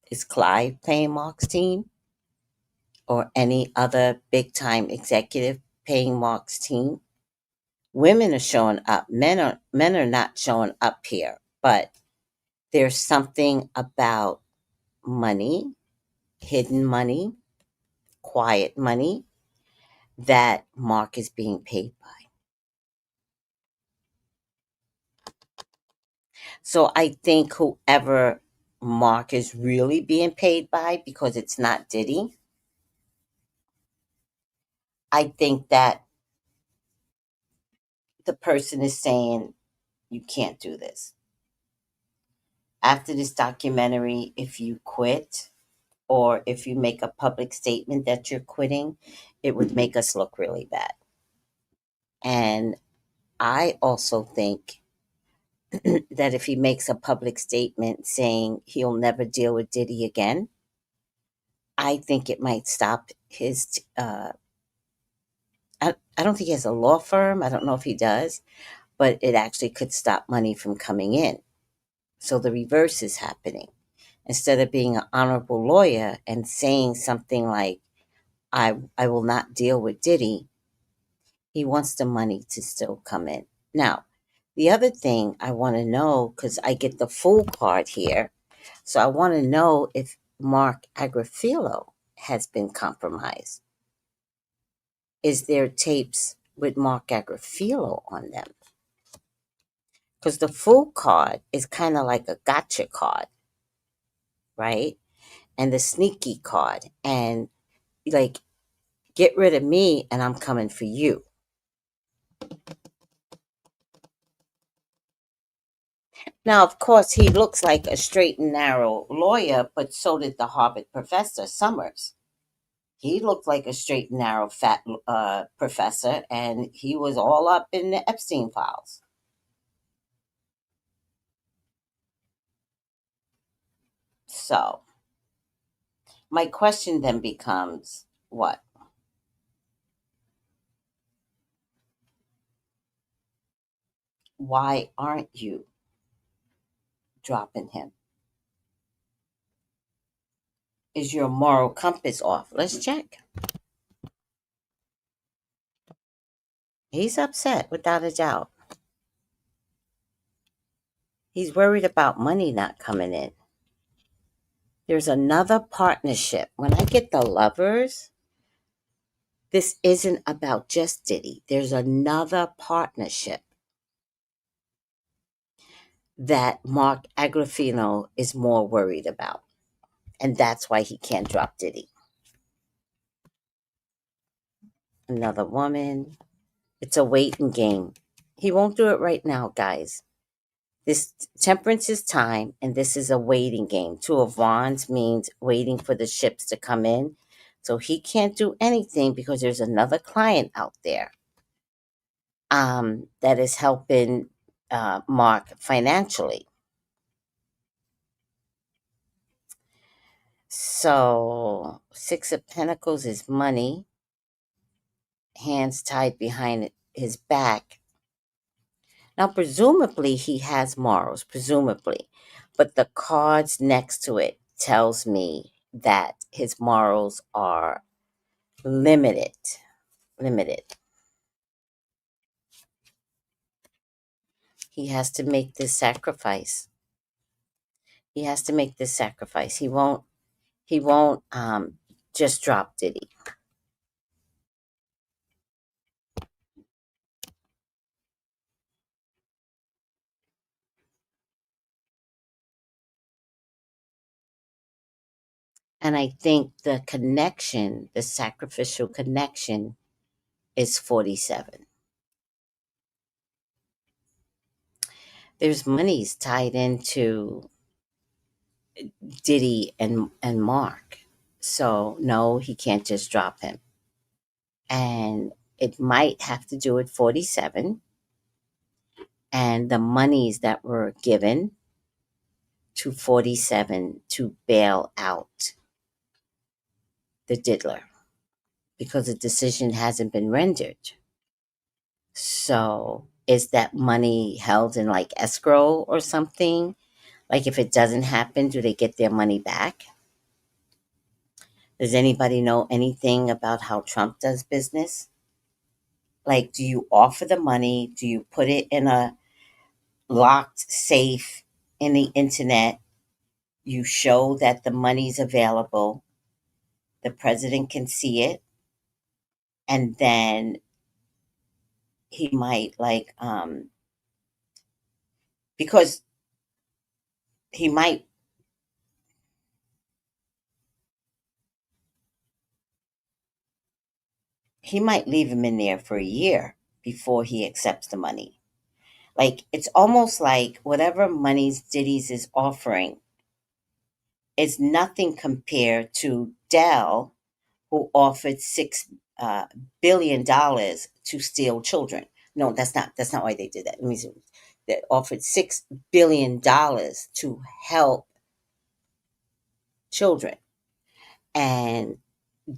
B: Is Clive paying Marc's team? Or any other big time executive paying Marc's team? Women are showing up. Men are not showing up here, but there's something about money, hidden money, quiet money that Mark is being paid by. So I think whoever Mark is really being paid by, because it's not Diddy, I think that the person is saying, you can't do this. After this documentary, if you quit or if you make a public statement that you're quitting, it would make us look really bad. And I also think that if he makes a public statement saying he'll never deal with Diddy again, I think it might stop his. I don't think he has a law firm. I don't know if he does, but it actually could stop money from coming in. So the reverse is happening. Instead of being an honorable lawyer and saying something like, I will not deal with Diddy, he wants the money to still come in. Now, the other thing I want to know, because I get the full card here, so I want to know if Mark Agrafilo has been compromised. Is there tapes with Mark Agrafilo on them? Because the full card is kind of like a gotcha card, right? And the sneaky card. And like, get rid of me and I'm coming for you. Now, of course, he looks like a straight and narrow lawyer, but so did the Harvard professor, Summers. He looked like a straight and narrow fat professor, and he was all up in the Epstein files. So, my question then becomes, what? Why aren't you dropping him? Is your moral compass off? Let's check. He's upset, without a doubt. He's worried about money not coming in. There's another partnership. When I get the lovers, this isn't about just Diddy. There's another partnership that Mark Agrafino is more worried about. And that's why he can't drop Diddy. Another woman. It's a waiting game. He won't do it right now, guys. This temperance is time, and this is a waiting game. Two of Wands means waiting for the ships to come in. So he can't do anything because there's another client out there that is helping Mark financially. So, Six of Pentacles is money, hands tied behind his back. Now, presumably, he has morals, presumably. But the cards next to it tells me that his morals are limited. Limited. He has to make this sacrifice. He has to make this sacrifice. He won't just drop Diddy. And I think the connection, the sacrificial connection, is 47. There's monies tied into Diddy and Mark. So no, he can't just drop him. And it might have to do with 47 and the monies that were given to 47 to bail out the diddler because the decision hasn't been rendered. So is that money held in like escrow or something? Like if it doesn't happen, do they get their money back? Does anybody know anything about how Trump does business? Like, do you offer the money? Do you put it in a locked safe in the internet? You show that the money's available. The president can see it. And then he might because he might leave him in there for a year before he accepts the money. Like, it's almost like whatever monies Diddy's is offering is nothing compared to Dell, who offered $6 billion to steal children. No, that's not why they did that. Let me see. They offered $6 billion to help children, and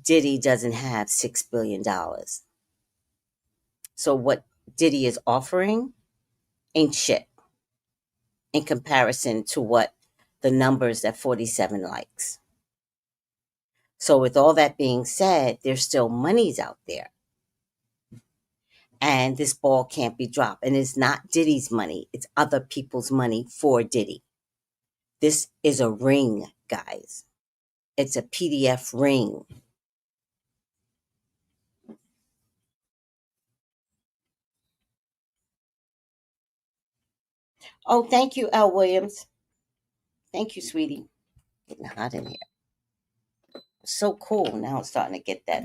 B: Diddy doesn't have $6 billion. So what Diddy is offering ain't shit in comparison to what the numbers that 47 likes. So with all that being said, there's still monies out there. And this ball can't be dropped. And it's not Diddy's money. It's other people's money for Diddy. This is a ring, guys. It's a PDF ring. Oh, thank you, L. Williams. Thank you, sweetie. Getting hot in here. So cool. Now it's starting to get that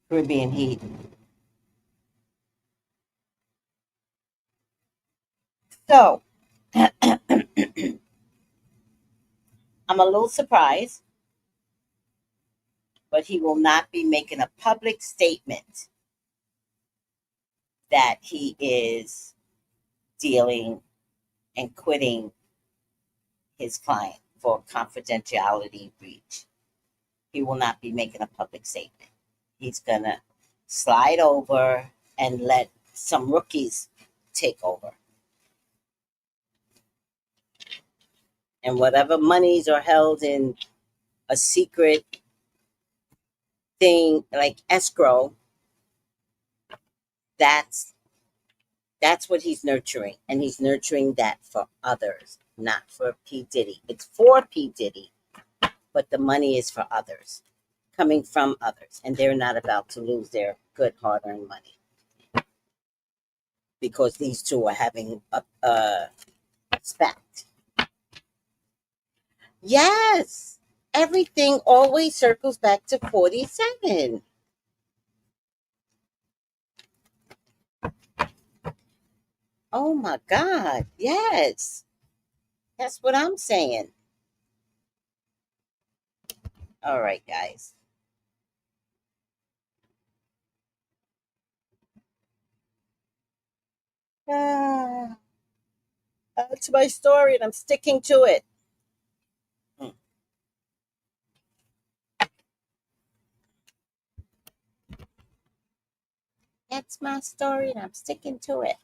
B: Caribbean heat. So, I'm a little surprised, but he will not be making a public statement that he is dealing and quitting his client for confidentiality breach. He will not be making a public statement. He's going to slide over and let some rookies take over. And whatever monies are held in a secret thing like escrow, that's what he's nurturing. And he's nurturing that for others, not for P. Diddy. It's for P. Diddy, but the money is for others, coming from others. And they're not about to lose their good hard-earned money because these two are having a spat. Yes, everything always circles back to 47. Oh my God, yes. That's what I'm saying. All right, guys. That's my story, and I'm sticking to it. That's my story, and I'm sticking to it.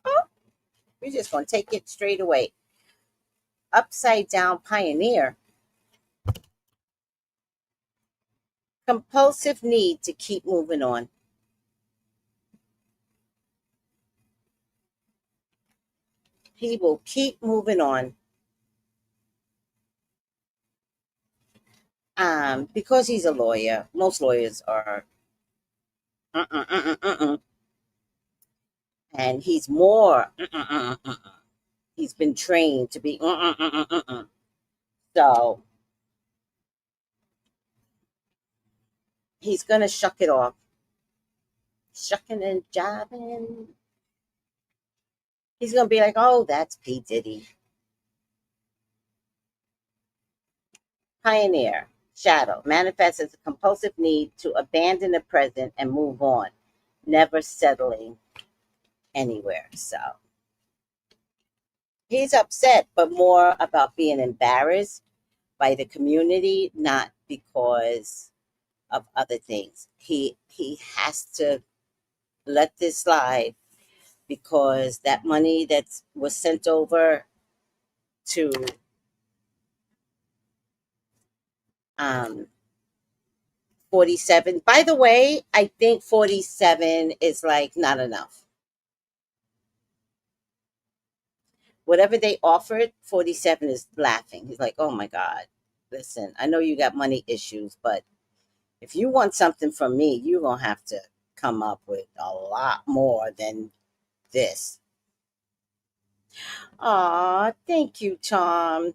B: Oh, we're just going to take it straight away. Upside down pioneer. Compulsive need to keep moving on. He will keep moving on. Because he's a lawyer. Most lawyers are. And he's more. He's been trained to be. So he's gonna shuck it off. Shucking and jiving. He's gonna be like, "Oh, that's P. Diddy." Pioneer. Shadow. Manifests as a compulsive need to abandon the present and move on, never settling anywhere. So he's upset, but more about being embarrassed by the community, not because of other things. He has to let this slide because that money that was sent over to 47. By the way, I think 47 is like not enough. Whatever they offered, 47 is laughing. He's like, oh my God, listen, I know you got money issues, but if you want something from me, you're going to have to come up with a lot more than this. Aw, thank you, Tom.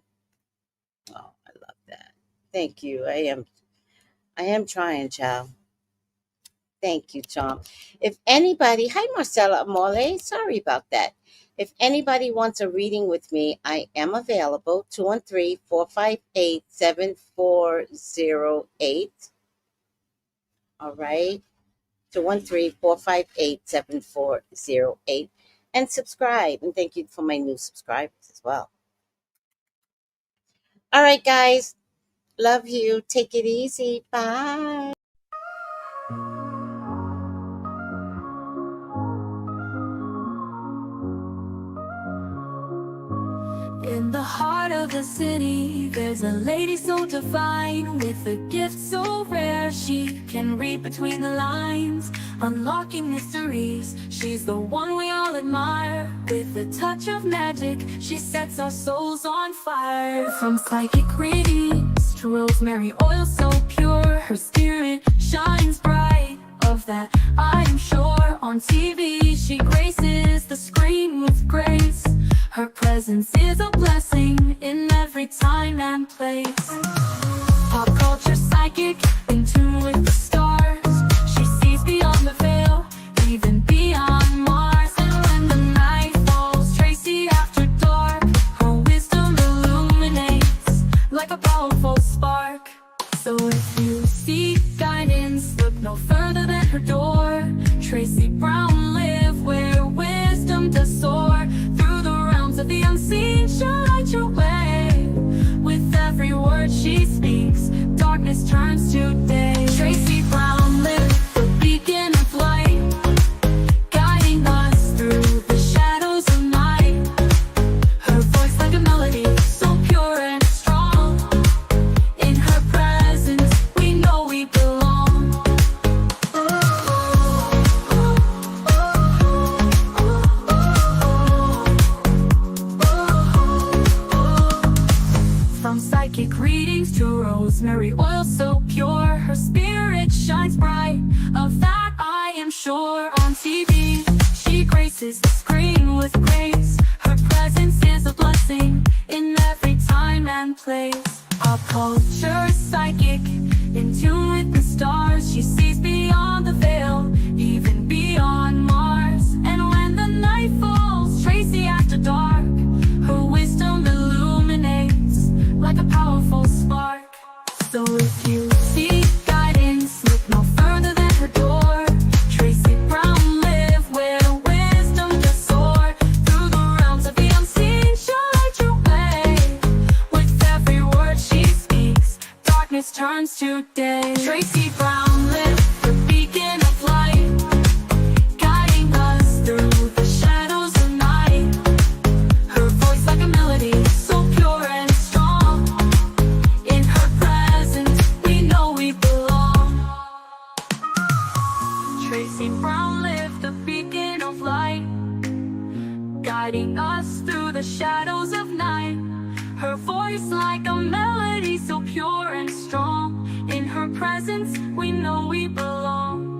B: Oh, I love that. Thank you. I am trying, child. Thank you, Tom. If anybody, hi, Marcella Amole. Sorry about that. If anybody wants a reading with me, I am available. 213-458-7408. All right. 213-458-7408. And subscribe. And thank you for my new subscribers as well. All right, guys. Love you. Take it easy. Bye.
A: In the heart of the city, there's a lady so divine, with a gift so rare she can read between the lines, unlocking mysteries. She's the one we all admire. With a touch of magic, she sets our souls on fire. From psychic readings to rosemary oil so pure, her spirit shines bright. Of that I'm sure. On TV she graces the screen with grace. Her presence is a blessing in every time and place. Pop culture psychic, in tune with the stars. She sees beyond the veil, even beyond Mars. And when the night falls, Tracy after dark, her wisdom illuminates like a powerful spark. So if you seek guidance, look no further than her door. Tracy Brown live where wisdom does soar. Through the realms of the unseen, she'll light your way. With every word she speaks, darkness turns to day. Tracy Brown live, the beacon of light, guiding us through the shadows of night. Her voice like a melody, so pure and strong. In her presence, we know we belong. From psychic readings to rosemary oil so pure, her spirit shines bright. Of that I am sure. On TV, she graces the screen with grace. Her presence is a blessing in every time and place. Pop culture psychic, in tune with the stars. She sees beyond the veil, even beyond Mars. And when the night falls, Tracy after dark, her wisdom illuminates like a powerful spark. So if you seek guidance, look no further than her door. Tracy Brown live where wisdom does soar. Through the realms of the unseen, she'll light your way. With every word she speaks, darkness turns to day. Tracy Brown live, the beacon of light, guiding us through the shadows of night. Her voice like a melody, so pure and strong. In her presence, we know we belong. Tracy Brown live, the beacon of light, guiding us through the shadows of night. Her voice like a melody, so pure and strong. In her presence, we know we belong.